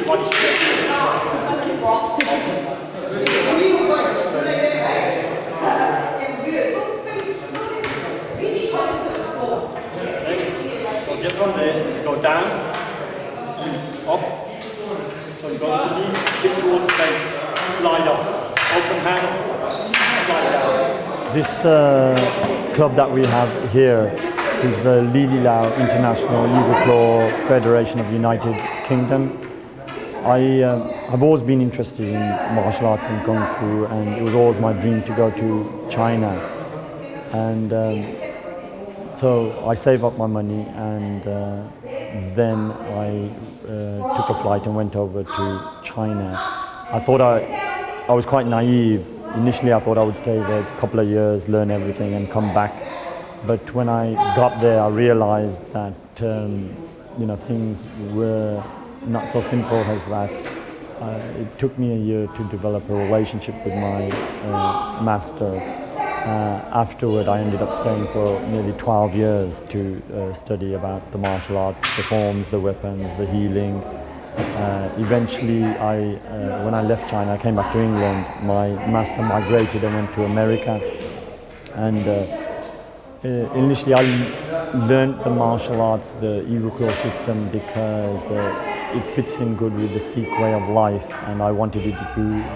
body straight. So get from there, go down, up. So you go knee, hip towards the base, slide up, open hand, slide down. This club that we have here is the Lali International Eagle Claw Federation of the United Kingdom. I've always been interested in martial arts and Kung Fu, and it was always my dream to go to China. And so I saved up my money, and then I took a flight and went over to China. I thought I was quite naive. Initially I thought I would stay there a couple of years, learn everything and come back. But when I got there I realized that things were not so simple as that. It took me a year to develop a relationship with my master. Afterward I ended up staying for nearly 12 years to study about the martial arts, the forms, the weapons, the healing. Eventually, when I left China, I came back to England. My master migrated and went to America. And initially, I learned the martial arts, the Eagle Claw system, because it fits in good with the Sikh way of life, and I wanted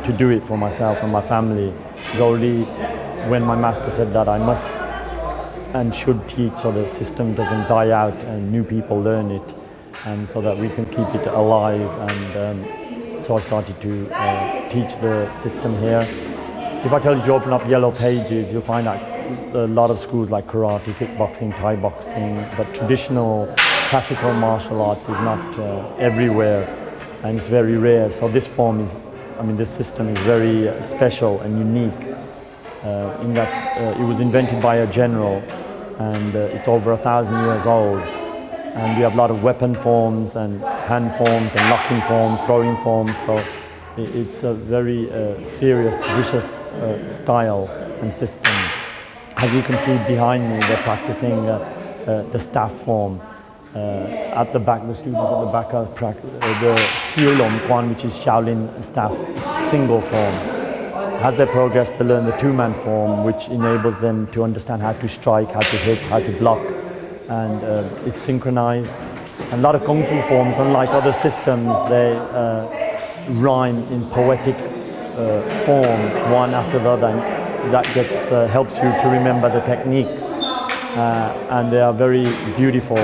to do it for myself and my family. It was only when my master said that I must and should teach so the system doesn't die out and new people learn it, and so that we can keep it alive. And so I started to teach the system here. If I tell you to open up yellow pages, you'll find out a lot of schools like karate, kickboxing, Thai boxing, but traditional classical martial arts is not everywhere, and it's very rare. So this this system is very special and unique in that it was invented by a general, and it's over 1,000 years old. And we have a lot of weapon forms and hand forms and locking forms, throwing forms. So it's a very serious, vicious style and system. As you can see behind me, they're practicing the staff form. At the back, the students at the back are the Shaolin, which is Shaolin staff single form. As they progress, they learn the two-man form, which enables them to understand how to strike, how to hit, how to block, and it's synchronized. And a lot of Kung Fu forms, unlike other systems, they rhyme in poetic form, one after the other, and that helps you to remember the techniques. And they are very beautiful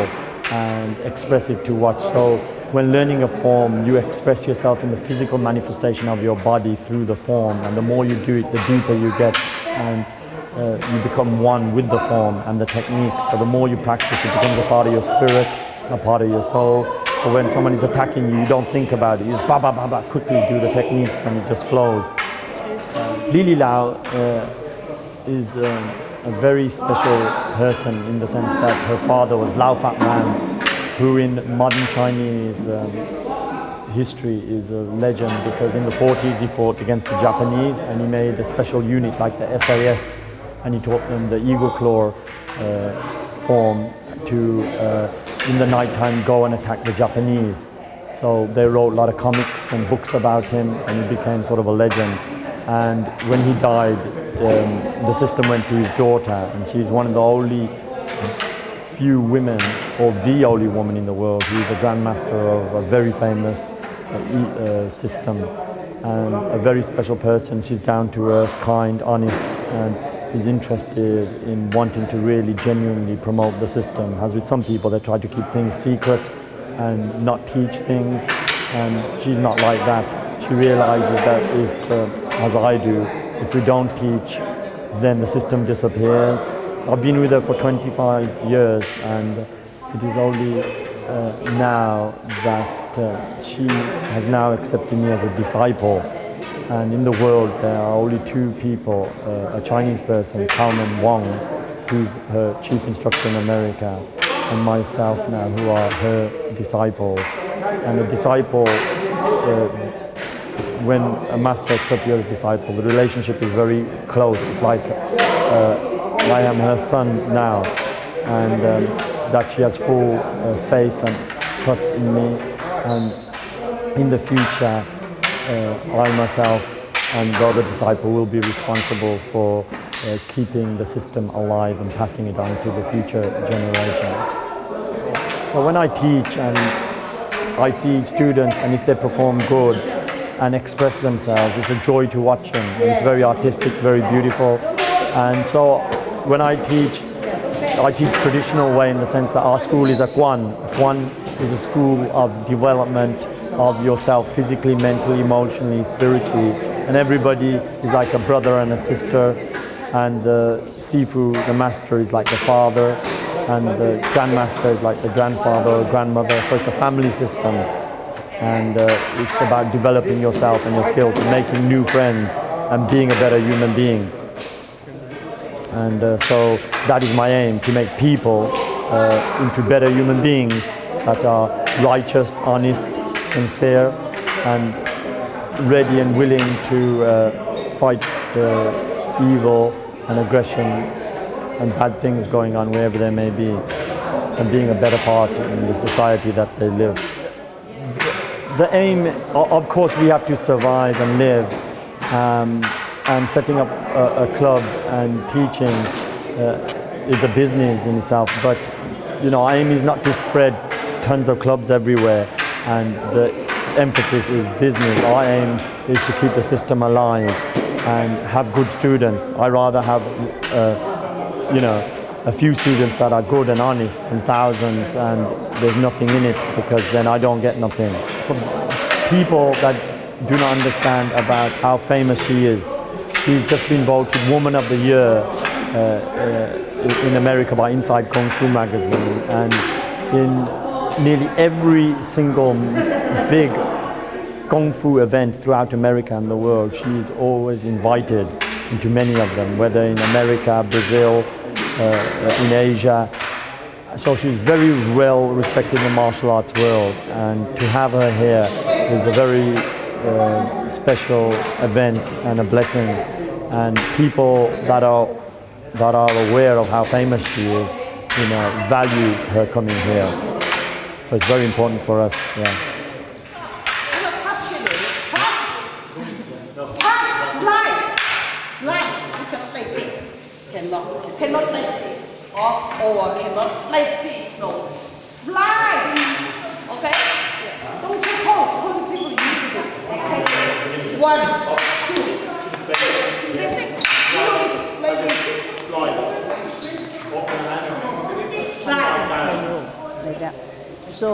and expressive to watch. So when learning a form, you express yourself in the physical manifestation of your body through the form, and the more you do it, the deeper you get, and you become one with the form and the techniques. So the more you practice, it becomes a part of your spirit, a part of your soul. So when someone is attacking you, you don't think about it. You just quickly do the techniques, and it just flows. Lili Lau is a very special person in the sense that her father was Lao Fat Man, who in modern Chinese history is a legend, because in the 40s he fought against the Japanese, and he made a special unit like the SAS, and he taught them the Eagle Claw form to, in the nighttime, go and attack the Japanese. So they wrote a lot of comics and books about him, and he became sort of a legend. And when he died, the system went to his daughter, and she's one of the only few women, or the only woman in the world, who's a Grandmaster of a very famous system, and a very special person. She's down to earth, kind, honest, and is interested in wanting to really genuinely promote the system. As with some people, they try to keep things secret and not teach things, and she's not like that. She realizes that if, as I do, if we don't teach, then the system disappears. I've been with her for 25 years, and it is only now that she has now accepted me as a disciple. And in the world, there are only two people, a Chinese person, Kalman Wong, who's her chief instructor in America, and myself now, who are her disciples. And a disciple, when a master accepts you as a disciple, the relationship is very close. It's like I am her son now, and that she has full faith and trust in me, and in the future, I myself and the other disciple will be responsible for keeping the system alive and passing it on to the future generations. So when I teach and I see students, and if they perform good and express themselves, it's a joy to watch them. It's very artistic, very beautiful. And so when I teach traditional way in the sense that our school is a Kwan. Kwan is a school of development of yourself physically, mentally, emotionally, spiritually. And everybody is like a brother and a sister. And the Sifu, the master, is like the father. And the Grandmaster is like the grandfather or grandmother. So it's a family system. And it's about developing yourself and your skills, and making new friends and being a better human being. And so that is my aim, to make people into better human beings that are righteous, honest, sincere, and ready and willing to fight evil and aggression and bad things going on wherever they may be, and being a better part in the society that they live. The aim, of course, we have to survive and live, and setting up a club and teaching is a business in itself. But our aim is not to spread tons of clubs everywhere, and the emphasis is business. Our aim is to keep the system alive and have good students. I rather have a few students that are good and honest than thousands and there's nothing in it, because then I don't get nothing. For people that do not understand about how famous she is, she's just been voted Woman of the Year in America by Inside Kung Fu magazine, and in nearly every single big Kung Fu event throughout America and the world, she is always invited into many of them, whether in America, Brazil, in Asia. So she's very well respected in the martial arts world, and to have her here is a very special event and a blessing. And people that are aware of how famous she is, value her coming here. So it's very important for us. Yeah. Slide. You cannot like this. Cannot like this. Or cannot like this. No. Slide. Okay? Don't take pose. Pose people used to do. Okay. 1, 2. That's it. You don't need to like this. Slide. Like that. So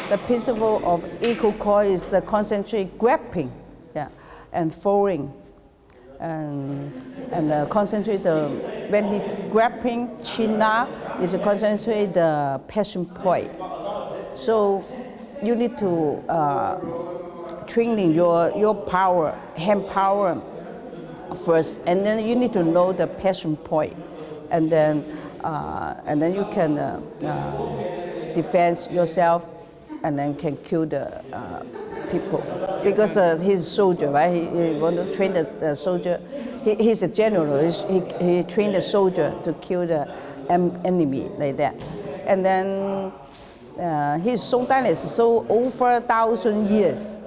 the principle of equal core is concentrate grabbing, and folding. And concentrate when he grabbing chin up is concentrate the passion point. So you need to training your power, hand power first, and then you need to know the passion point, and then you can defend yourself, and then can kill the people, because he's a soldier, right? He want to train the soldier. He's a general. He trained the soldier to kill the enemy like that. And then his Song dynasty, so over 1,000 years.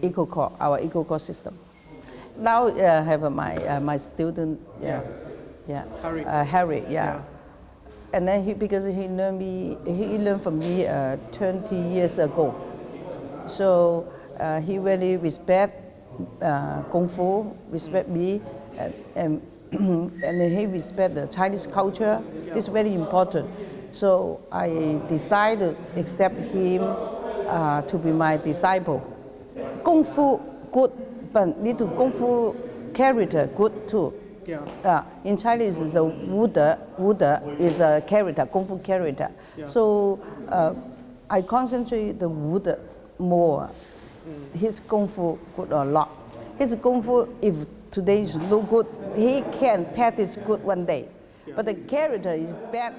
Equal core, our equal core system. Now I have my student, Harry, And then because he learned from me 20 years ago. So he really respect Kung Fu, respect me, and he respect the Chinese culture. This is very important. So I decided to accept him to be my disciple. Kung Fu good, but need to Kung Fu character good too. In Chinese, is a Wude is a character, Kung Fu character. So I concentrate the Wude more. His Kung Fu good a lot. His Kung Fu, if today is no good, he can practice good one day. But the character is bad